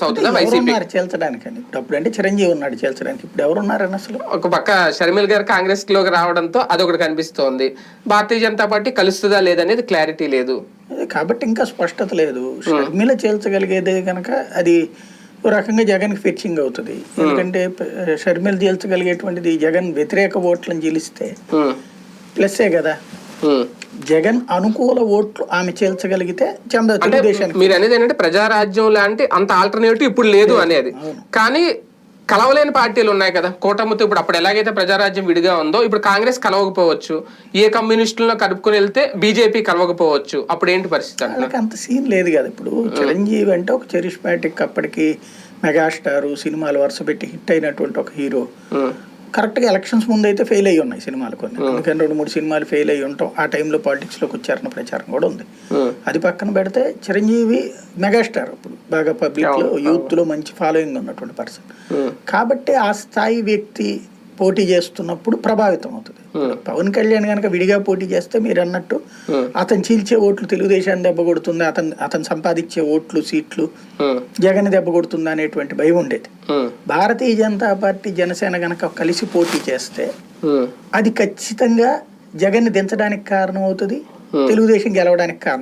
అవుతుందా వైసీపీ చేల్చడానికండి? ఇప్పుడు అప్పుడంటే చిరంజీవి ఉన్నాడు చేల్చడానికి, ఇప్పుడు ఎవరున్నారని అసలు? ఒక పక్క షర్మిల్ గారు కాంగ్రెస్ లోకి రావడంతో అదొకటి కనిపిస్తోంది. భారతీయ జనతా పార్టీ కలుస్తుందా లేదనేది క్లారిటీ లేదు కాబట్టి ఇంకా స్పష్టత లేదు. షర్మిల చేల్చగలిగేదే కనుక అది ఓ రకంగా జగన్కి ఫెచ్చింగ్ అవుతుంది. ఎందుకంటే షర్మిల చేల్చగలిగేటువంటిది జగన్ వ్యతిరేక ఓట్లను గెలిస్తే ప్లస్సే కదా. జగన్ అనుకూల ఓట్లు ఆమె చేల్చగలిగితే తెలుగుదేశానికి. మీరు అనేది ఏంటంటే ప్రజారాజ్యం లాంటి అంత ఆల్టర్నేటివ్ ఇప్పుడు లేదు అనేది. కానీ కలవలేని పార్టీలు ఉన్నాయి కదా కూటమితో. ఇప్పుడు అప్పుడు ఎలాగైతే ప్రజారాజ్యం విడిగా ఉందో ఇప్పుడు కాంగ్రెస్ కలవకపోవచ్చు, ఏ కమ్యూనిస్టులను కలుపుకొని వెళ్తే బీజేపీ కలవకపోవచ్చు. అప్పుడు ఏంటి పరిస్థితి? వాళ్ళకి అంత సీన్ లేదు కదా. ఇప్పుడు చిరంజీవి అంటే ఒక చరిష్మాటిక్, అప్పటికి మెగాస్టారు, సినిమాలు వరుస పెట్టి హిట్ అయినటువంటి ఒక హీరో. కరెక్ట్గా ఎలక్షన్స్ ముందు అయితే ఫెయిల్ అయ్యి ఉన్నాయి సినిమాలు కొన్ని, ఎందుకంటే 2-3 సినిమాలు ఫెయిల్ అయ్యి ఉంటాం. ఆ టైంలో పాలిటిక్స్లోకి వచ్చారన్న ప్రచారం కూడా ఉంది. అది పక్కన పెడితే చిరంజీవి మెగాస్టార్, ఇప్పుడు బాగా పబ్లిక్లో యూత్లో మంచి ఫాలోయింగ్ ఉన్నటువంటి పర్సన్. కాబట్టి ఆ స్థాయి వ్యక్తి పోటీ చేస్తున్నప్పుడు ప్రభావితం అవుతుంది. పవన్ కళ్యాణ్ కనుక విడిగా పోటీ చేస్తే మీరు అన్నట్టు అతను చీల్చే ఓట్లు తెలుగుదేశాన్ని దెబ్బ కొడుతుంది, అతను సంపాదించే ఓట్లు సీట్లు జగన్ దెబ్బ కొడుతుంది అనేటువంటి భయం ఉండేది. భారతీయ జనతా పార్టీ జనసేన గనక కలిసి పోటీ చేస్తే అది ఖచ్చితంగా జగన్ దించడానికి కారణం అవుతుంది, తెలుగుదేశం గెలవడానికి కారణం.